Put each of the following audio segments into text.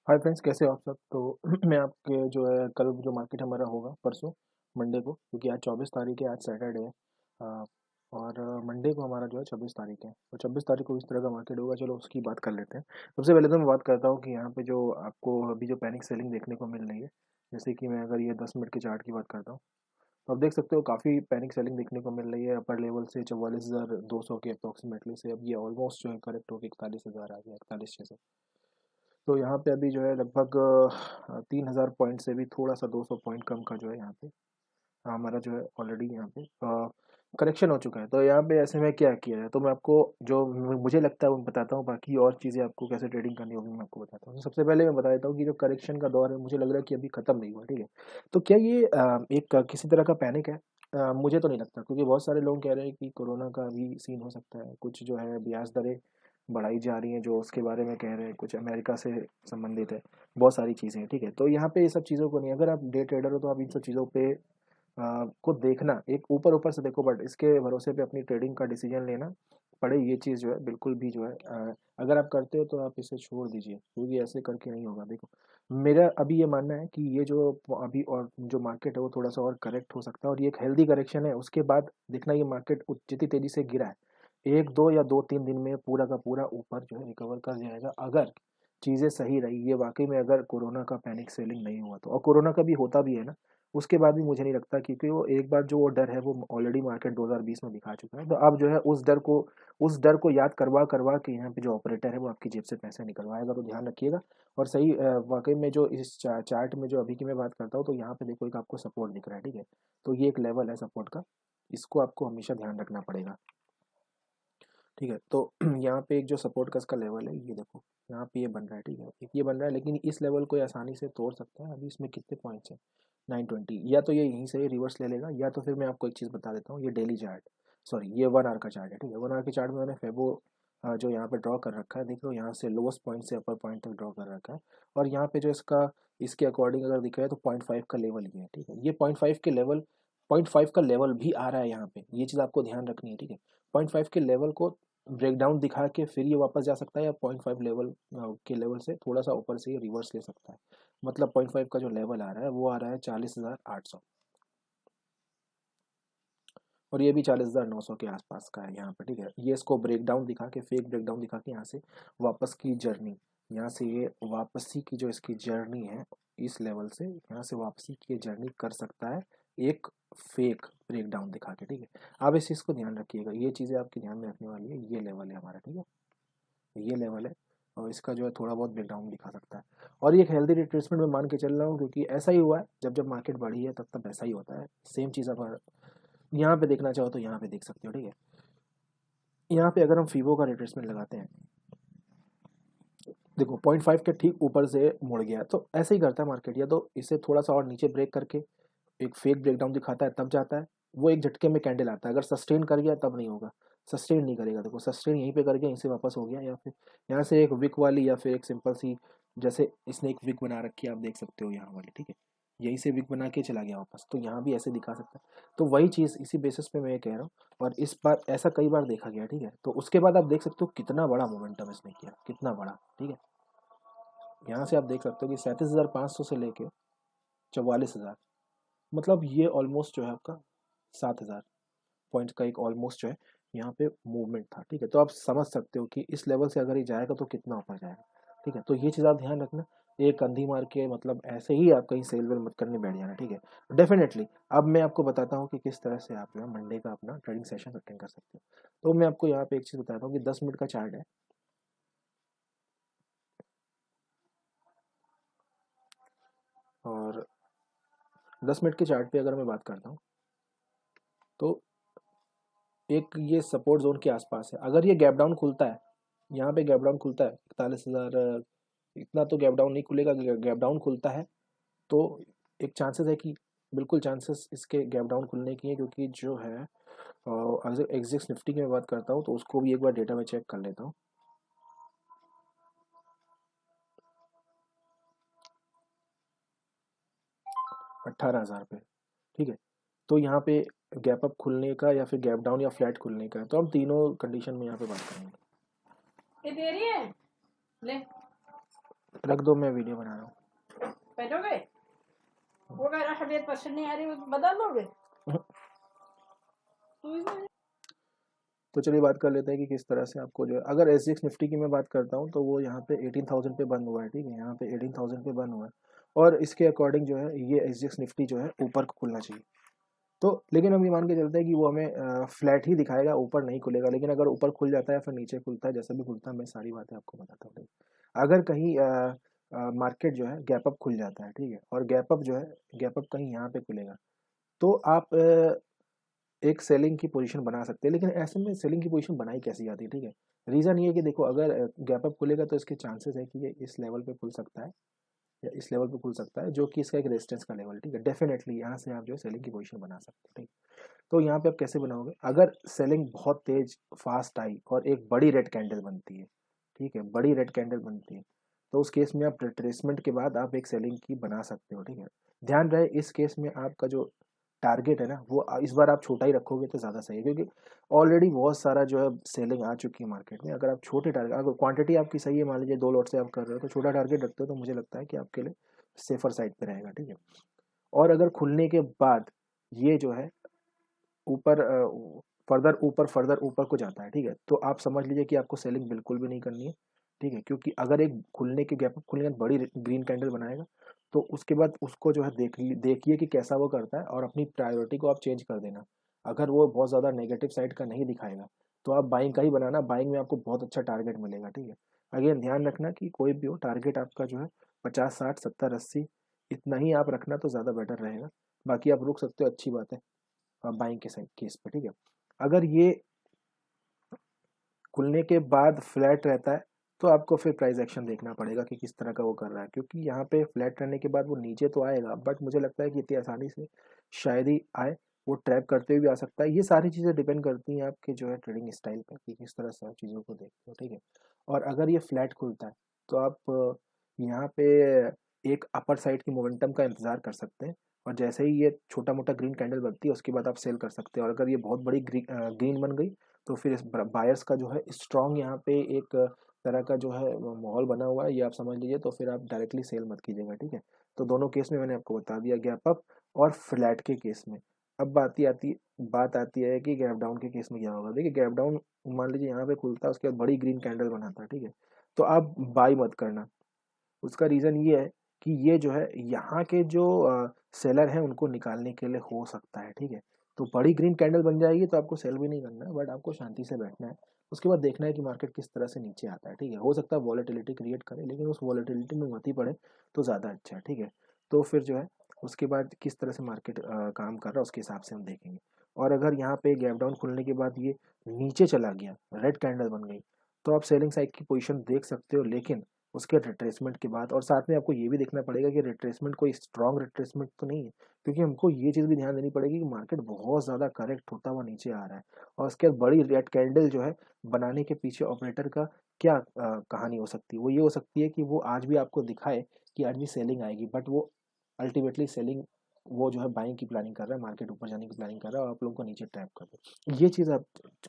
Hi friends, कैसे हो आप सब। तो मैं आपके जो है कल जो मार्केट हमारा होगा परसों मंडे को, क्योंकि आज 24 तारीख है, आज सैटरडे है। अ, और मंडे को हमारा जो है 26 तारीख है, तो 26 तारीख को इस तरह का मार्केट होगा। चलो उसकी बात कर लेते हैं। सबसे पहले तो मैं बात करता हूँ कि यहाँ पे जो आपको अभी जो पैनिक सेलिंग देखने को मिल रही है, जैसे कि मैं अगर ये 10 मिनट के चार्ट की बात करता हूँ, तो आप देख सकते हो काफ़ी पैनिक सेलिंग देखने को मिल रही है। अपर लेवल से 44,200 के अप्रोक्सीमेटली से अब ये ऑलमोस्ट जो है करेक्ट होकर 41,000 आ गया, 41,600। तो यहाँ पे अभी जो है लगभग 3,000 पॉइंट से भी थोड़ा सा 200 पॉइंट कम का जो है यहाँ पे हमारा जो है ऑलरेडी यहाँ पे करेक्शन हो चुका है। तो यहाँ पे ऐसे में क्या किया है, तो मैं आपको जो मुझे लगता है वो बताता हूँ। बाकी और चीज़ें आपको कैसे ट्रेडिंग करनी होगी मैं आपको बताता हूँ। तो सबसे पहले मैं बता देता हूँ कि जो करेक्शन का दौर है, मुझे लग रहा है कि अभी ख़त्म नहीं हुआ, ठीक है। तो क्या ये एक किसी तरह का पैनिक है? मुझे तो नहीं लगता, क्योंकि बहुत सारे लोग कह रहे हैं कि कोरोना का भी सीन हो सकता है। कुछ जो है ब्याज दरें बढ़ाई जा रही हैं जो उसके बारे में कह रहे हैं, कुछ अमेरिका से संबंधित है। बहुत सारी चीज़ें हैं, ठीक है। तो यहाँ पे ये सब चीज़ों को नहीं, अगर आप डे ट्रेडर हो तो आप इन सब चीज़ों पे को देखना एक ऊपर ऊपर से देखो, बट इसके भरोसे पे अपनी ट्रेडिंग का डिसीजन लेना पड़े, ये चीज़ जो है बिल्कुल भी जो है अगर आप करते हो तो आप इसे छोड़ दीजिए, क्योंकि ऐसे करके नहीं होगा। देखो, मेरा अभी ये मानना है कि ये जो अभी और जो मार्केट है वो थोड़ा सा और करेक्ट हो सकता है, और ये एक हेल्दी करेक्शन है। उसके बाद देखना ये मार्केट जितनी तेजी से गिरा है, 1 2 या 2 3 दिन में पूरा का पूरा ऊपर जो है रिकवर कर जाएगा, अगर चीज़ें सही रही। ये वाकई में अगर कोरोना का पैनिक सेलिंग नहीं हुआ तो, और कोरोना का भी होता भी है ना, उसके बाद भी मुझे नहीं लगता, क्योंकि वो एक बार जो वो डर है वो ऑलरेडी मार्केट 2020 में दिखा चुका है। तो अब जो है उस डर को याद करवा करवा के यहाँ पे जो ऑपरेटर है वो आपकी जेब से पैसे निकलवाएगा, तो ध्यान रखिएगा। और सही वाकई में जो इस चार्ट में जो अभी की मैं बात करता हूँ, तो यहाँ पे देखो एक आपको सपोर्ट दिख रहा है, ठीक है। तो ये एक लेवल है सपोर्ट का, इसको आपको हमेशा ध्यान रखना पड़ेगा, ठीक है। तो यहाँ पे एक जो सपोर्ट का इसका लेवल है, ये देखो यहाँ पे ये बन रहा है, ठीक है। एक ये बन रहा है, लेकिन इस लेवल को ये आसानी से तोड़ सकता है। अभी इसमें कितने पॉइंट्स हैं? 920। या तो ये यहीं से रिवर्स ले लेगा, या तो फिर मैं आपको एक चीज़ बता देता हूँ। ये डेली चार्ट, सॉरी ये 1 आवर का चार्ट है, ठीक है। 1 आवर के चार्ट में मैंने फेबो जो यहाँ पे ड्रॉ कर रखा है, देख लो यहाँ से लोएस्ट पॉइंट से अपर पॉइंट तक ड्रॉ कर रखा है। और यहाँ पे जो इसका इसके अकॉर्डिंग अगर दिखा है तो 0.5 का लेवल ये है, ठीक है। ये 0.5 का लेवल भी आ रहा है यहाँ पे, ये चीज़ आपको ध्यान रखनी है, ठीक है। 0.5 के लेवल को ब्रेकडाउन दिखा के फिर ये वापस जा सकता है, या 0.5 लेवल के लेवल से थोड़ा सा ऊपर से ये रिवर्स ले सकता है। मतलब 0.5 का जो लेवल आ रहा है वो आ रहा है 40,800, और ये भी 40,900 के आसपास का है यहाँ पे, ठीक है। ये इसको ब्रेकडाउन दिखा के, फेक ब्रेकडाउन दिखा के यहाँ से वापस की जर्नी, यहाँ से ये वापसी की जो इसकी जर्नी है, इस लेवल से यहाँ से वापसी की जर्नी कर सकता है, एक फेक ब्रेकडाउन दिखा के, ठीक है। आप इस चीज़ को ध्यान रखिएगा, ये चीज़ें आपके ध्यान में रखने वाली है। ये लेवल है हमारा, ठीक है, ये लेवल है। और इसका जो है थोड़ा बहुत ब्रेकडाउन दिखा सकता है, और ये एक हेल्दी रिट्रेसमेंट में मान के चल रहा हूँ, क्योंकि ऐसा ही हुआ है। जब जब मार्केट बढ़ी है तब तब ऐसा ही होता है। सेम चीज़ आप यहाँ पे देखना चाहो तो यहाँ पे देख सकते हो, ठीक है। यहाँ पे अगर हम फीबो का रिट्रेसमेंट लगाते हैं, देखो 0.5 के ठीक ऊपर से मुड़ गया, तो ऐसे ही करता है मार्केट। या तो इसे थोड़ा सा और नीचे ब्रेक करके एक फेक ब्रेकडाउन दिखाता है, तब जाता है। वो एक झटके में कैंडल आता है। अगर सस्टेन कर गया तब नहीं होगा, सस्टेन नहीं करेगा। देखो सस्टेन यहीं पे कर गया, यहीं से वापस हो गया, या फिर यहाँ से एक विक वाली, या फिर एक सिंपल सी, जैसे इसने एक विक बना रखी है, आप देख सकते हो यहाँ वाली, ठीक है। यहीं से विक बना के चला गया वापस, तो यहाँ भी ऐसे दिखा सकता है। तो वही चीज़ इसी बेसिस पे मैं ये कह रहा हूँ। और इस बार ऐसा कई बार देखा गया, ठीक है। तो उसके बाद आप देख सकते हो कितना बड़ा मोमेंटम इसने किया, कितना बड़ा, ठीक है। यहाँ से आप देख सकते हो कि 37,500 से लेके 44,000, मतलब ये ऑलमोस्ट जो है आपका 7,000 पॉइंट का एक ऑलमोस्ट जो है यहाँ पे मूवमेंट था, ठीक है। तो आप समझ सकते हो कि इस लेवल से अगर ये जाएगा तो कितना ऊपर जाएगा, ठीक है। तो ये चीज़ आप ध्यान रखना। एक अंधी मार के मतलब ऐसे ही आप कहीं सेल वेल मत करने बैठ जाना, ठीक है। डेफिनेटली अब मैं आपको बताता हूँ कि किस तरह से आप जो है मंडे का अपना ट्रेडिंग सेशन अटेंड कर सकते हो। तो मैं आपको यहाँ पे एक चीज़ बताता हूँ कि 10 मिनट का चार्ट है, और 10 मिनट के चार्ट पे अगर मैं बात करता हूँ, तो एक ये सपोर्ट जोन के आसपास है। अगर ये गैप डाउन खुलता है, यहाँ पे गैप डाउन खुलता है 41,000, इतना तो गैप डाउन नहीं खुलेगा। गैप डाउन खुलता है तो एक चांसेस है कि, बिल्कुल चांसेस इसके गैप डाउन खुलने की है, क्योंकि जो है अगर एक्सिस निफ्टी की मैं बात करता हूँ तो उसको भी एक बार डेटा में चेक कर लेता हूँ। 18,000 पे, ठीक है। तो यहाँ पे गैप अप खुलने का, या फिर गैप डाउन या फ्लैट खुलने का है, तो हम तीनों कंडीशन में यहाँ पे बात करेंगे। ये तेरी है ले। रख दो, मैं वीडियो बना रहा हूँ। पहनोगे वो कह रहा हमें पसंद नहीं आ रही, वो बदल दोगे। तो चलिए बात कर लेते हैं कि किस तरह से आपको जो है, अगर SGX निफ्टी की मैं बात करता हूँ तो वो यहाँ पे 18,000 पे बंद हुआ है, ठीक है, यहाँ पे 18,000 पे बंद हुआ है। और इसके अकॉर्डिंग जो है ये SGX निफ्टी जो है ऊपर को खुलना चाहिए। तो लेकिन हम ये मान के चलते हैं कि वो हमें फ्लैट ही दिखाएगा, ऊपर नहीं खुलेगा। लेकिन अगर ऊपर खुल जाता है फिर नीचे खुलता है, जैसा भी खुलता है, मैं सारी बातें आपको बताता हूँ। अगर कहीं मार्केट जो है गैप अप खुल जाता है, ठीक है, और गैप अप जो है, गैप अप कहीं यहाँ पे खुलेगा, तो आप एक सेलिंग की पोजीशन बना सकते हैं। लेकिन ऐसे में सेलिंग की पोजीशन बनाई कैसी जाती है, ठीक है। रीज़न ये है कि देखो, अगर गैप अप खुलेगा तो इसके चांसेस है कि ये इस लेवल पे खुल सकता है या इस लेवल पे खुल सकता है, जो कि इसका एक रेजिस्टेंस का लेवल, ठीक है। डेफिनेटली यहाँ से आप जो है सेलिंग की पोजीशन बना सकते हैं, ठीक। तो यहाँ पे आप कैसे बनाओगे, अगर सेलिंग बहुत तेज फास्ट आई और एक बड़ी रेड कैंडल बनती है, ठीक है, बड़ी रेड कैंडल बनती है, तो उस केस में आप रिट्रेसमेंट के बाद आप एक सेलिंग की बना सकते हो, ठीक है। ध्यान रहे इस केस में आपका जो टारगेट है ना, वो इस बार आप छोटा ही रखोगे तो ज़्यादा सही है, क्योंकि ऑलरेडी बहुत सारा जो है सेलिंग आ चुकी है मार्केट में। अगर आप छोटे टारगेट, अगर क्वांटिटी आपकी सही है, मान लीजिए 2 लॉट से आप कर रहे हो, तो छोटा टारगेट रखते हो तो मुझे लगता है कि आपके लिए सेफर साइड पे रहेगा, ठीक है। और अगर खुलने के बाद ये जो है ऊपर फर्दर ऊपर को जाता है, ठीक है, तो आप समझ लीजिए कि आपको सेलिंग बिल्कुल भी नहीं करनी है, ठीक है। क्योंकि अगर एक खुलने के गैप खुलने के बाद बड़ी ग्रीन कैंडल बनाएगा, तो उसके बाद उसको जो है देखिए कि कैसा वो करता है, और अपनी प्रायोरिटी को आप चेंज कर देना। अगर वो बहुत ज़्यादा नेगेटिव साइड का नहीं दिखाएगा तो आप बाइंग का ही बनाना, बाइंग में आपको बहुत अच्छा टारगेट मिलेगा, ठीक है। अगेन ध्यान रखना कि कोई भी हो टारगेट आपका जो है 50, 60, 70, 80 इतना ही आप रखना तो ज़्यादा बेटर रहेगा। बाकी आप रुक सकते हो, अच्छी बात है, बाइंग के साइड केस पे, ठीक है। अगर ये खुलने के बाद फ्लैट रहता है तो आपको फिर प्राइस एक्शन देखना पड़ेगा कि किस तरह का वो कर रहा है, क्योंकि यहाँ पे फ्लैट रहने के बाद वो नीचे तो आएगा, बट मुझे लगता है कि इतनी आसानी से शायद ही आए, वो ट्रैप करते हुए भी आ सकता है। ये सारी चीज़ें डिपेंड करती हैं आपके जो है ट्रेडिंग स्टाइल पर कि किस तरह से आप चीज़ों को देखते हो, ठीक है। और अगर ये फ्लैट खुलता है तो आप यहाँ पे एक अपर साइड की मोमेंटम का इंतजार कर सकते हैं, और जैसे ही ये छोटा मोटा ग्रीन कैंडल बनती है उसके बाद आप सेल कर सकते हैं। और अगर ये बहुत बड़ी ग्रीन बन गई तो फिर इस बायर्स का जो है स्ट्रॉन्ग यहाँ पे एक तरह का जो है माहौल बना हुआ है, ये आप समझ लीजिए, तो फिर आप डायरेक्टली सेल मत कीजिएगा, ठीक है। तो दोनों केस में मैंने आपको बता दिया, गैप अप और फ्लैट के केस में। अब बात आती है कि गैप डाउन के केस में क्या होगा। देखिए गैप डाउन मान लीजिए यहाँ पे खुलता है, उसके बाद बड़ी ग्रीन कैंडल बनाता है, ठीक है, तो आप बाई मत करना। उसका रीज़न ये है कि ये जो है यहाँ के जो सेलर हैं उनको निकालने के लिए हो सकता है, ठीक है। तो बड़ी ग्रीन कैंडल बन जाएगी तो आपको सेल भी नहीं करना है, बट आपको शांति से बैठना है। उसके बाद देखना है कि मार्केट किस तरह से नीचे आता है, ठीक है। हो सकता है वॉलेटिलिटी क्रिएट करे, लेकिन उस वॉलेटिलिटी में मत ही पड़े तो ज़्यादा अच्छा है, ठीक है। तो फिर जो है उसके बाद किस तरह से मार्केट काम कर रहा है उसके हिसाब से हम देखेंगे। और अगर यहाँ पे गैप डाउन खुलने के बाद ये नीचे चला गया, रेड कैंडल बन गई, तो आप सेलिंग साइड की पोजीशन देख सकते हो, लेकिन उसके रिट्रेसमेंट के बाद। और साथ में आपको ये भी देखना पड़ेगा कि रिट्रेसमेंट कोई स्ट्रॉन्ग रिट्रेसमेंट तो नहीं है, क्योंकि हमको ये चीज़ भी ध्यान देनी पड़ेगी कि मार्केट बहुत ज़्यादा करेक्ट होता हुआ नीचे आ रहा है, और उसके बाद बड़ी रेड कैंडल जो है बनाने के पीछे ऑपरेटर का क्या कहानी हो सकती है। वो ये हो सकती है कि वो आज भी आपको दिखाए कि आज भी सेलिंग आएगी, बट वो अल्टीमेटली सेलिंग, वो जो है बाइंग की प्लानिंग कर रहा है, मार्केट ऊपर जाने की प्लानिंग कर रहा है और आप लोगों को नीचे ट्रैप कर रहा है। ये चीज़ आप,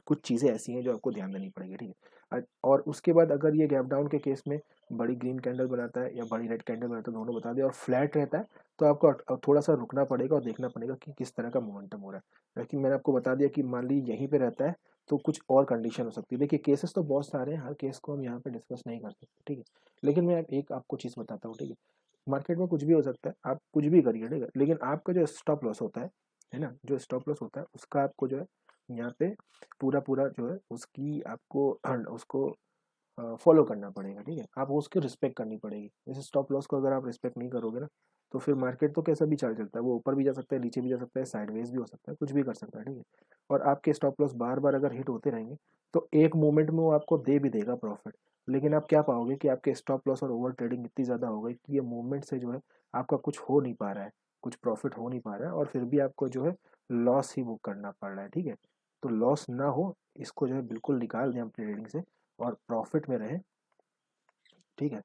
कुछ चीज़ें ऐसी हैं जो आपको ध्यान देनी पड़ेगी, ठीक है। और उसके बाद अगर ये गैप डाउन के केस में बड़ी ग्रीन कैंडल बनाता है या बड़ी रेड कैंडल बनाता है, दोनों बता दिया, और फ्लैट रहता है, तो आपको थोड़ा सा रुकना पड़ेगा और देखना पड़ेगा कि किस तरह का मोमेंटम हो रहा है। लेकिन मैंने आपको बता दिया कि मान लीजिए यहीं पे रहता है तो कुछ और कंडीशन हो सकती है। देखिए केसेस तो बहुत सारे हैं, हर केस को हम यहाँ पे डिस्कस नहीं कर सकते, ठीक है। लेकिन मैं एक आपको चीज़ बताता हूँ, ठीक है। मार्केट में कुछ भी हो सकता है, आप कुछ भी करिए, ठीक है, लेकिन आपका जो स्टॉप लॉस होता है ना, जो स्टॉप लॉस होता है उसका आपको जो है यहाँ पे पूरा पूरा जो है उसकी आपको उसको फॉलो करना पड़ेगा, ठीक है। आप उसकी रिस्पेक्ट करनी पड़ेगी। जैसे स्टॉप लॉस को अगर आप रिस्पेक्ट नहीं करोगे ना, तो फिर मार्केट तो कैसा भी चल चलता है, वो ऊपर भी जा सकता है, नीचे भी जा सकता है, साइडवेज भी हो सकता है, कुछ भी कर सकता है, ठीक है। और आपके स्टॉप लॉस बार बार अगर हिट होते रहेंगे तो एक मोमेंट में वो आपको दे भी देगा प्रॉफिट, लेकिन आप क्या पाओगे कि आपके स्टॉप लॉस और ओवर ट्रेडिंग इतनी ज़्यादा हो गई कि ये मूवमेंट से जो है आपका कुछ हो नहीं पा रहा है, कुछ प्रॉफिट हो नहीं पा रहा है, और फिर भी आपको जो है लॉस ही बुक करना पड़ रहा है, ठीक है। तो लॉस ना हो, इसको जो है बिल्कुल निकाल दें अपनी ट्रेडिंग से और प्रॉफिट में रहें, ठीक है।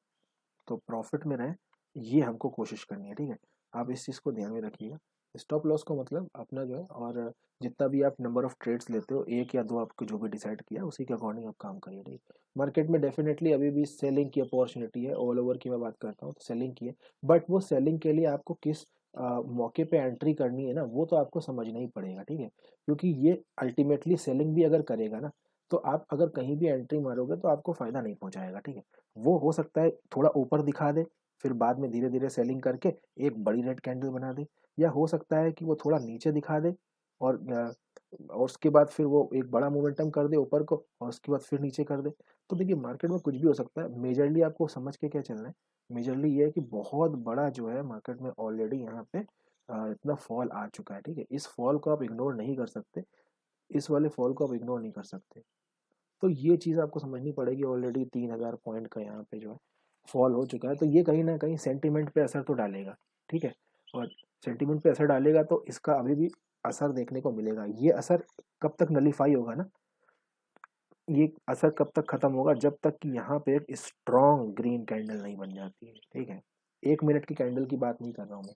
तो प्रॉफिट में रहें, ये हमको कोशिश करनी है, ठीक है। आप इस चीज़ को ध्यान में रखिएगा। स्टॉप लॉस का मतलब अपना जो है, और जितना भी आप नंबर ऑफ ट्रेड्स लेते हो, एक या दो आपको जो भी डिसाइड किया उसी के अकॉर्डिंग आप काम करिए, ठीक है। मार्केट में डेफिनेटली अभी भी सेलिंग की अपॉर्चुनिटी है, ऑल ओवर की मैं बात करता हूँ तो सेलिंग की है। बट वो सेलिंग के लिए आपको किस मौके पे एंट्री करनी है ना, वो तो आपको समझना ही पड़ेगा, ठीक है। क्योंकि ये अल्टीमेटली सेलिंग भी अगर करेगा ना, तो आप अगर कहीं भी एंट्री मारोगे तो आपको फायदा नहीं पहुंचाएगा, ठीक है। वो हो सकता है थोड़ा ऊपर दिखा दे, फिर बाद में धीरे धीरे सेलिंग करके एक बड़ी रेड कैंडल बना दे, या हो सकता है कि वो थोड़ा नीचे दिखा दे और उसके बाद फिर वो एक बड़ा मोमेंटम कर दे ऊपर को, और उसके बाद फिर नीचे कर दे। तो देखिए मार्केट में कुछ भी हो सकता है, मेजरली आपको समझ के क्या चलना है। मेजरली ये है कि बहुत बड़ा जो है मार्केट में ऑलरेडी यहाँ पे इतना फॉल आ चुका है, ठीक है। इस फॉल को आप इग्नोर नहीं कर सकते, इस वाले फॉल को आप इग्नोर नहीं कर सकते। तो ये चीज़ आपको समझनी पड़ेगी, ऑलरेडी 3000 पॉइंट का यहाँ पे जो है फॉल हो चुका है, तो ये कहीं ना कहीं सेंटिमेंट पे असर तो डालेगा, ठीक है। और सेंटिमेंट पे असर डालेगा तो इसका अभी भी असर देखने को मिलेगा। ये असर कब तक नलीफाई होगा ना, ये असर कब तक खत्म होगा, जब तक कि यहाँ पे एक स्ट्रॉन्ग ग्रीन कैंडल नहीं बन जाती है, ठीक है। 1 मिनट की कैंडल की बात नहीं कर रहा हूँ मैं,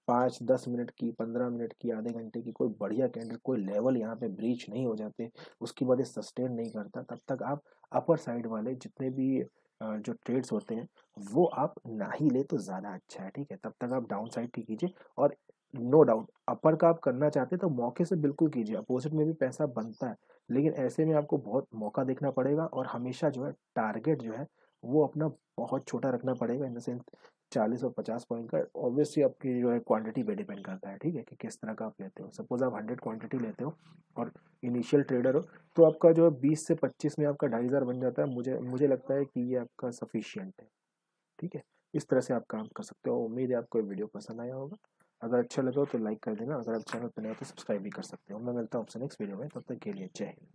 5-10 मिनट की, 15 मिनट की, आधे घंटे की कोई बढ़िया कैंडल, कोई लेवल यहाँ पे ब्रीच नहीं हो जाते, उसके बाद ये सस्टेन नहीं करता, तब तक आप अपर साइड वाले जितने भी जो ट्रेड्स होते हैं वो आप ना ही ले तो ज़्यादा अच्छा है, ठीक है। तब तक आप डाउन साइड की कीजिए, और नो डाउट अपर का आप करना चाहते हैं तो मौके से बिल्कुल कीजिए, अपोजिट में भी पैसा बनता है। लेकिन ऐसे में आपको बहुत मौका देखना पड़ेगा, और हमेशा जो है टारगेट जो है वो अपना बहुत छोटा रखना पड़ेगा, इन द सेंस 40 और 50 पॉइंट का। ऑब्वियसली आपकी जो है क्वांटिटी पे डिपेंड करता है, ठीक है, कि किस तरह का आप लेते हो। सपोज आप 100 क्वांटिटी लेते हो और इनिशियल ट्रेडर हो, तो आपका जो है 20 से 25 में आपका 2500 बन जाता है। मुझे मुझे लगता है कि ये आपका सफिशियंट है, ठीक है। इस तरह से आप काम कर सकते हो। उम्मीद है आपको ये वीडियो पसंद आया होगा। अगर अच्छा लगा हो तो लाइक कर देना, अगर आप चैनल पर नए हो तो सब्सक्राइब भी कर सकते हो। मैं मिलता हूँ आपसे नेक्स्ट वीडियो में, तब तक के लिए जय हिंद।